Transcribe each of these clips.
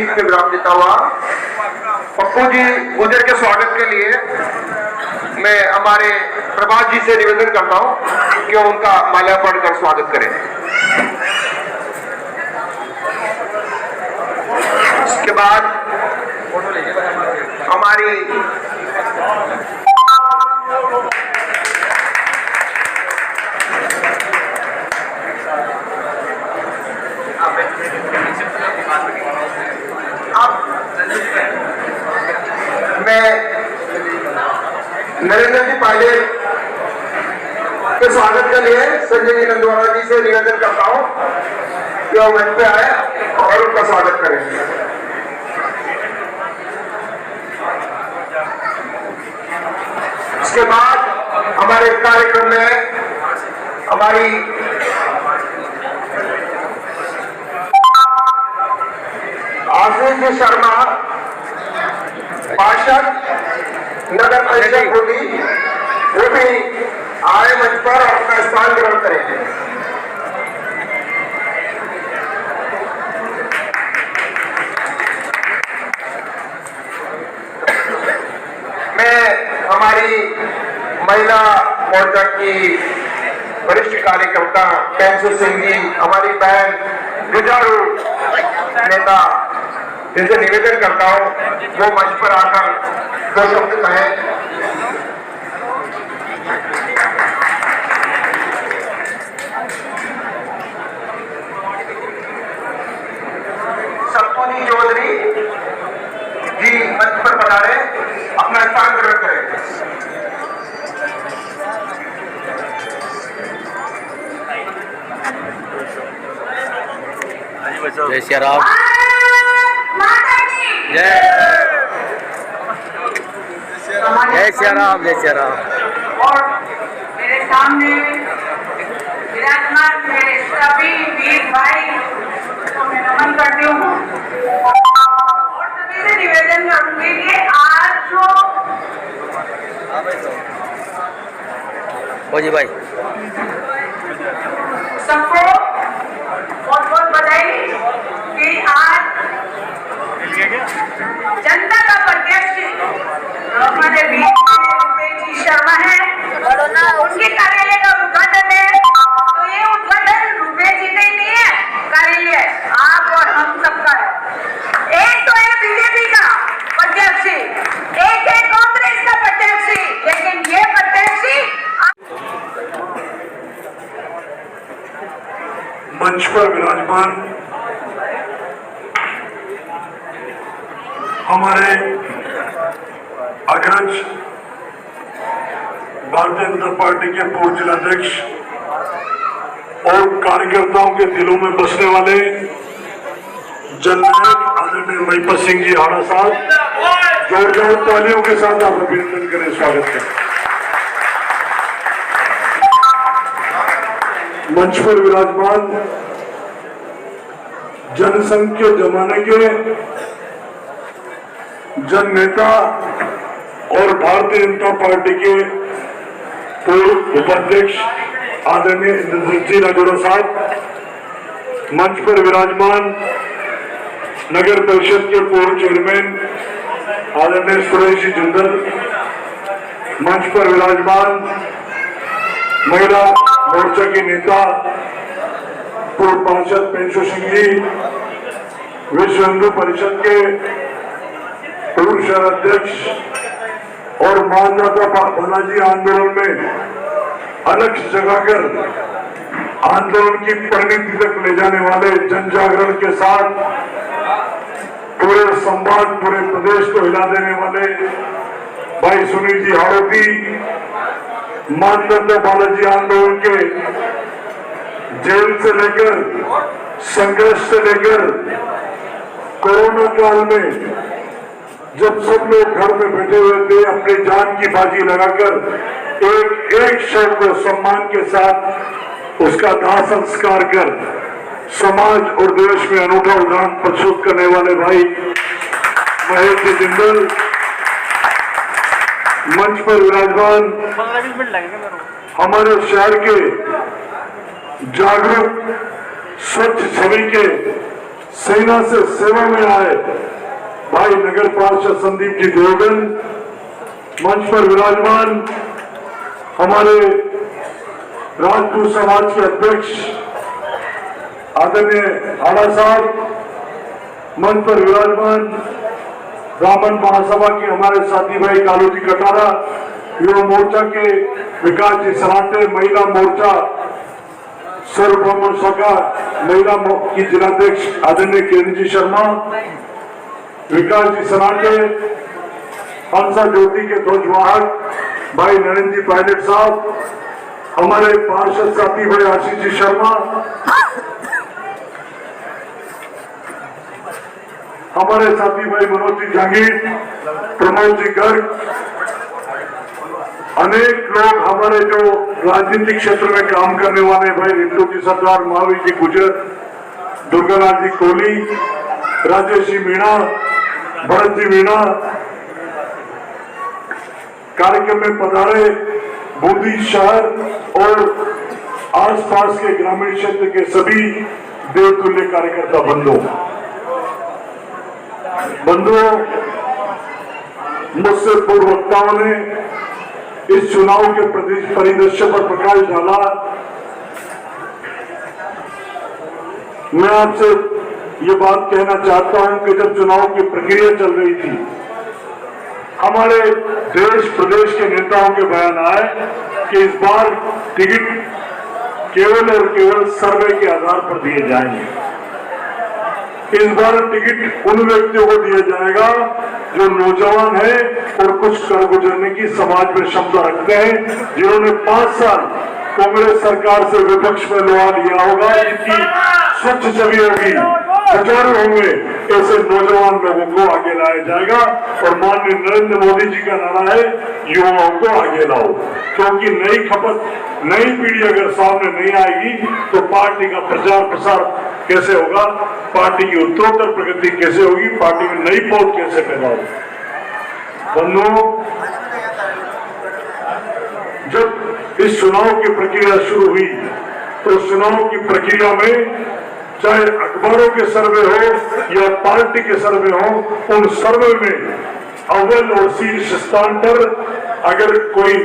बीच में विराम देता हुआ पप्पू जी गुजर के स्वागत के लिए मैं हमारे प्रभात जी से निवेदन करता हूं कि उनका माल्यार्पण कर स्वागत करें। इसके बाद हमारी मैं नरेंद्र जी पांडे के स्वागत के लिए संजय जी नंदवाला जी से निवेदन करता हूं कि वो मंच पे आए और उनका स्वागत करें। इसके बाद हमारे कार्यक्रम में हमारी आशीष शर्मा पार्षद नगर परिषद होगी, वो भी आए मंच पर अपना स्थान ग्रहण करेंगे। मैं हमारी महिला मोर्चा की वरिष्ठ कार्यकर्ता कैंसू सिंह जी, हमारी बहन जुझारू नेता जिनसे निवेदन करता हूं वो मंच पर आकर दो शब्द कहें। सप्तोनी चौधरी जी मंच पर पधारे, अपना स्थान ग्रहण करें। जय श्री राम। जय श्री राम। जय श्री राम। और मेरे सामने विराजमान मेरे सभी वीर भाई को मैं नमन करती हूँ और सभी से निवेदन करूंगी कि आज जो जी भाई सबको बहुत बहुत बधाई कि आज जनता का प्रत्यक्ष हमारे बीच शर्मा है, उनके कार्यालय का उद्घाटन है। तो ये उद्घाटन रुपये जी का ही नहीं है, कार्यालय आप और हम सबका है। एक तो है बीजेपी का प्रत्याशी, एक है कांग्रेस का प्रत्याशी, लेकिन ये प्रत्याशी मंच पर विराजमान हमारे अग्रज भारतीय जनता पार्टी के पूर्व जिलाध्यक्ष और कार्यकर्ताओं के दिलों में बसने वाले जननायक आदरणीय महिपत सिंह जी हाड़ा साहब, जोरदार तालियों के साथ आप अभिनंदन करें, स्वागत करें। मंच पर विराजमान जनसंघ के जमाने के जन नेता और भारतीय जनता पार्टी के पूर्व उपाध्यक्ष आदरणीय इंद्रजीत जी राजौरा साहब, मंच पर विराजमान नगर परिषद के पूर्व चेयरमैन आदरणीय सुरेश जी जिंदल, मंच पर विराजमान महिला मोर्चा की नेता पूर्व पार्षद पेंशु सिंह जी, विश्व हिंदू परिषद के पूर्व शहर अध्यक्ष और मानदाता बालाजी आंदोलन में अलग जगाकर आंदोलन की परिणति तक ले जाने वाले जन जागरण के साथ पूरे संवाद पूरे प्रदेश को हिला देने वाले भाई सुनील जी हाड़ोती, मानदाता बालाजी आंदोलन के जेल से लेकर संघर्ष से लेकर कोरोना काल में जब सब लोग घर में बैठे हुए थे, अपनी जान की बाजी लगाकर एक एक शव को सम्मान के साथ उसका दाह संस्कार कर समाज और देश में अनूठा उदाहरण प्रस्तुत करने वाले भाई महेश जी जिंदल, मंच पर विराजमान हमारे शहर के जागरूक स्वच्छ छवि के सेना से सेवा में आए भाई नगर पार्षद संदीप जी देवगन, मंच पर विराजमान हमारे राजपूत समाज के अध्यक्ष आदरणीय आड़ा साहब, मंच पर विराजमान ब्राह्मण महासभा के हमारे साथी भाई कालू जी कटारा, युवा मोर्चा के विकास जी सराटे, महिला मोर्चा सर्वभौम शाखा महिला की जिलाध्यक्ष आदरणीय किरण जी शर्मा, विकास जी सराटे, हंसा ज्योति के ध्वजवाहक भाई नरेंद्र जी पायलट साहब, हमारे पार्षद साथी भाई आशीष जी शर्मा, हमारे साथी भाई मनोज जी जहांगीर, प्रमोद जी गर्ग, अनेक लोग हमारे जो राजनीतिक क्षेत्र में काम करने वाले भाई रिंटू जी सरदार, महावीर जी गुजर, दुर्गानाथ जी कोहली, राजेश जी मीणा, भरत जी मीणा, कार्यक्रम में पधारे बूंदी शहर और आसपास के ग्रामीण क्षेत्र के सभी देवतुल्य कार्यकर्ता बंधुओं, मुझसे पूर्व वक्ताओं ने इस चुनाव के परिदृश्य पर प्रकाश डाला। मैं आपसे ये बात कहना चाहता हूं कि जब चुनाव की प्रक्रिया चल रही थी, हमारे देश प्रदेश के नेताओं के बयान आए कि इस बार टिकट केवल और केवल सर्वे के आधार पर दिए जाएंगे। इस बार टिकट उन व्यक्तियों को दिया जाएगा जो नौजवान है और कुछ कर गुजरने की समाज में क्षमता रखते हैं, जिन्होंने 5 साल कांग्रेस सरकार से विपक्ष में लड़ा लिया होगा, जिनकी स्वच्छ छवि होगी, सुचारू होंगे, ऐसे नौजवान लोगों को आगे लाया जाएगा। और माननीय नरेंद्र मोदी जी का नारा है युवाओं को आगे लाओ, क्योंकि नई पीढ़ी अगर सामने नहीं आएगी तो पार्टी का प्रचार प्रसार कैसे होगा, पार्टी की उत्तरोत्तर प्रगति कैसे होगी, पार्टी में नई पहुंच कैसे पैदा होगी। बंधुओं, जब इस चुनाव की प्रक्रिया शुरू हुई तो चुनाव की प्रक्रिया में चाहे अखबारों के सर्वे हो या पार्टी के सर्वे हो, उन सर्वे में अव्वल और शीर्ष स्थान पर अगर कोई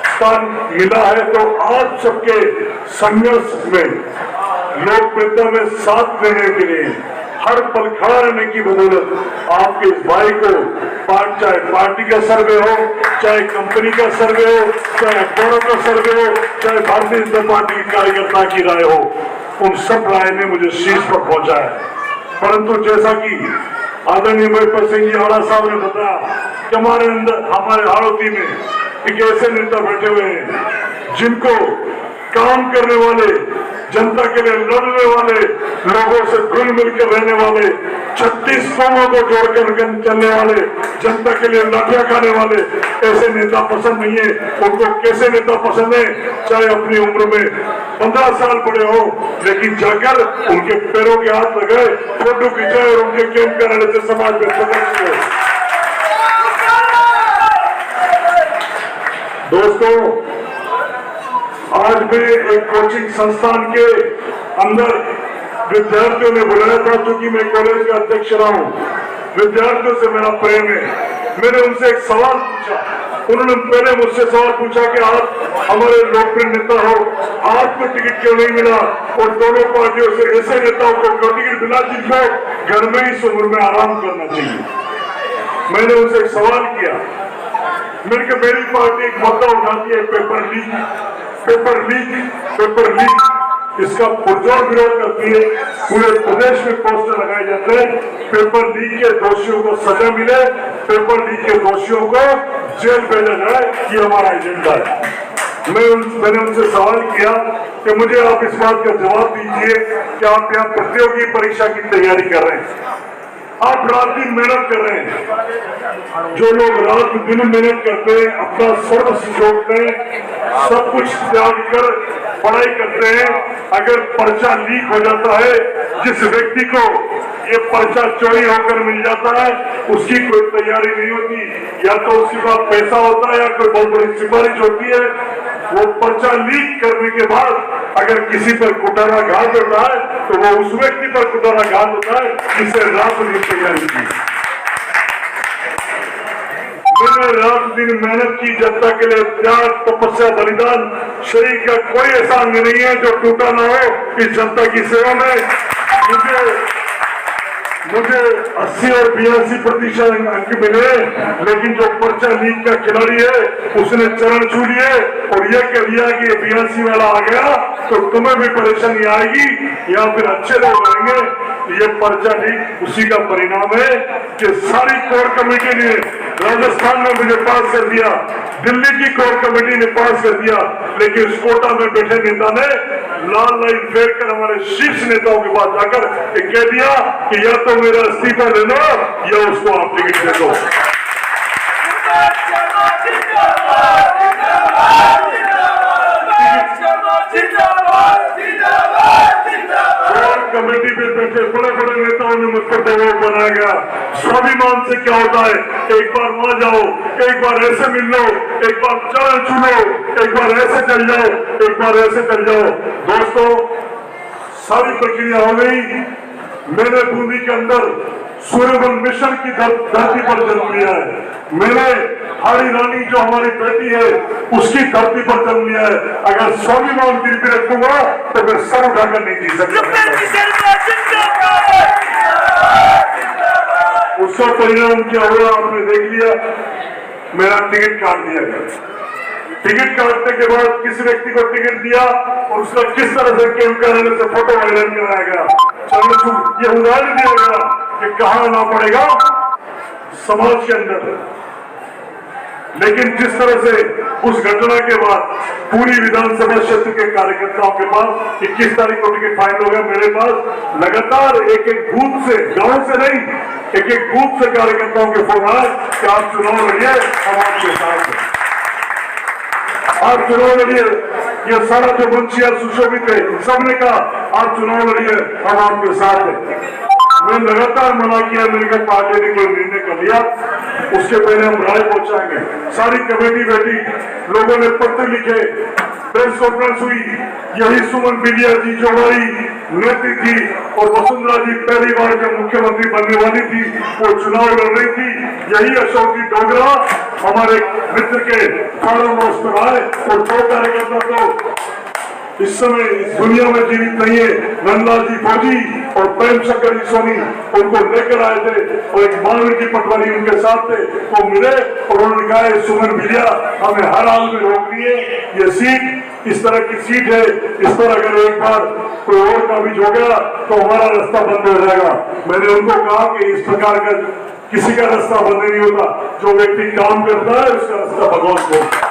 स्थान मिला है तो आप सबके संघर्ष में, लोकप्रियता में साथ देने के लिए, हर पल खड़ा रहने की बदौलत आपके इस भाई को चाहे पार्टी का सर्वे हो, चाहे कंपनी का सर्वे हो, चाहे अखबारों का सर्वे हो, चाहे भारतीय जनता पार्टी के कार्यकर्ता की राय हो, उन सब राय ने मुझे शीर्ष पर पहुंचाया। परंतु जैसा कि आदरणीय महिपाल सिंह जी आड़ा साहब ने बताया कि हमारे हाड़ौती में एक ऐसे नेता बैठे हुए हैं जिनको काम करने वाले, जनता के लिए लड़ने वाले, लोगों से घुल मिलकर रहने वाले, 36 कौमों को जोड़कर चलने वाले, जनता के लिए लाठियां खाने वाले ऐसे नेता पसंद नहीं है। उनको कैसे नेता पसंद है? चाहे अपनी उम्र में 15 साल बड़े हो, लेकिन जाकर उनके पैरों के हाथ लगाए, फोटो खिंचाए और उनके कैंप कराने से समाज में सदस्य हो। दोस्तों, आज मैं एक कोचिंग संस्थान के अंदर विद्यार्थियों ने बुलाया था, क्योंकि मैं कॉलेज का अध्यक्ष रहा हूं, विद्यार्थियों से मेरा प्रेम है। मैंने उनसे एक सवाल पूछा, उन्होंने पहले मुझसे सवाल पूछा कि आप हमारे लोकप्रिय नेता हो, आपको टिकट क्यों नहीं मिला, और दोनों पार्टियों से ऐसे नेताओं को टिकट मिला जिनको घर में इस उम्र में आराम करना चाहिए। मैंने उनसे एक सवाल किया, मेरी पार्टी एक मुद्दा उठाती है पेपर लीक, इसका पुरजोर विरोध करती है। पूरे प्रदेश में पोस्टर लगाए जाते हैं, पेपर लीक के दोषियों को सजा मिले, पेपर लीक के दोषियों को जेल भेजा जाए, ये हमारा एजेंडा है। मैंने उनसे सवाल किया कि मुझे आप इस बात का जवाब दीजिए कि आप यहाँ प्रतियोगी परीक्षा की तैयारी कर रहे हैं, आप रात दिन मेहनत कर रहे हैं। जो लोग रात दिन मेहनत करते हैं, अपना सर्वस्व छोड़ते हैं, सब कुछ त्याग कर पढ़ाई करते हैं, अगर पर्चा लीक हो जाता है, जिस व्यक्ति को ये पर्चा चोरी होकर मिल जाता है, उसकी कोई तैयारी नहीं होती, या तो उसके पास पैसा होता है या कोई बहुत बड़ी सिफारिश होती है। वो पर्चा लीक करने के बाद अगर किसी पर कुटारा घात होता है तो वो उस व्यक्ति पर कुटारा घात होता है जिससे रात दिन तैयारी की। मैंने रात दिन मेहनत की, जनता के लिए त्याग, तपस्या, बलिदान, शरीर का कोई ऐसा अंग नहीं है जो टूटा ना हो इस जनता की सेवा में। मुझे 80 और 82% अंक मिले, लेकिन जो पर्चा लीक का खिलाड़ी है उसने चरण छू लिए और यह कह दिया कि 82 वाला आ गया तो तुम्हें भी परेशानी आएगी या फिर अच्छे लोग आएंगे। ये पर्चा लीक उसी का परिणाम है कि सारी कोर कमेटी ने राजस्थान में मुझे पास कर दिया, दिल्ली की कोर कमेटी ने पास कर दिया, लेकिन इस कोटा में बैठे नेता ने लाल लाइन फेंक कर हमारे शीर्ष नेताओं के पास जाकर कह दिया कि या तो मेरा इस्तीफा दे दो या उसको आप टिकट दे दो। कमेटी पे बैठे बड़े बड़े नेताओं ने मुझ पर दबाव बनाया गया। स्वाभिमान से क्या होता है, एक बार वहां जाओ, एक बार ऐसे मिल लो, एक बार चरण छू लो, एक बार ऐसे चल जाओ, एक बार ऐसे चल जाओ। दोस्तों, सारी प्रक्रिया हो गई। मैंने बूंदी के अंदर सूर्यवन मिशन की धरती पर जन्म लिया है। मैंने हाड़ी रानी जो हमारी बेटी है उसकी धरती पर जन्म लिया है। अगर स्वाभिमान दिल पे रखूंगा तो मैं सर उठाकर नहीं जी सकता। उसका परिणाम क्या हुआ आपने देख लिया। मेरा टिकट काट दिया गया। टिकट काटने के बाद किसी व्यक्ति को टिकट दिया और उसका किस तरह से कैंप कराने से फोटो वायरल कराया गया, ये उदाहरण दिया गया कि कहाँ आना पड़ेगा समाज के अंदर। लेकिन जिस तरह से उस घटना के बाद पूरी विधानसभा क्षेत्र के कार्यकर्ताओं के पास 21 तारीख को टिकट फाइल हो गया, मेरे पास लगातार एक एक बूथ से, गांव से नहीं, एक एक बूथ से कार्यकर्ताओं के फोन आए कि आप चुनाव लड़िए, हम आपके साथ हैं, आप चुनाव लड़िए। ये सारा जो मंचिया सुशोभित है सबने कहा आप चुनाव लड़िए, हम आपके साथ हैं। मैं लगातार मना किया, मैंने कहा पार्टी ने कोई निर्णय कर लिया, उसके पहले हम राय पहुंचाएंगे। सारी कमेटी बैठी, लोगों ने पत्र लिखे, प्रेस कॉन्फ्रेंस हुई। यही सुमन बिलिया जी जो हमारी नेत्री थी और वसुंधरा जी पहली बार जब मुख्यमंत्री बनने वाली थी वो चुनाव लड़ रही थी, यही अशोक जी डोगरा हमारे मित्र के फार्म हाउस पर आए और 2 कार्यकर्ता तो इस समय इस दुनिया में जीवित नहीं है, नंदलाल जी फौजी और प्रेम शंकर जी सोनी, उनको लेकर आए थे और एक मानव की पटवारी उनके साथ थे, वो मिले और उन्होंने कहा सुमन बिलिया हमें हर हाल में रोकनी है, ये सीट इस तरह की सीट है, इस पर अगर एक बार कोई और काबिज हो गया तो हमारा रास्ता बंद हो जाएगा। मैंने उनको कहा कि इस प्रकार का किसी का रास्ता बंद नहीं होता, जो व्यक्ति काम करता है उसका रास्ता भगवान को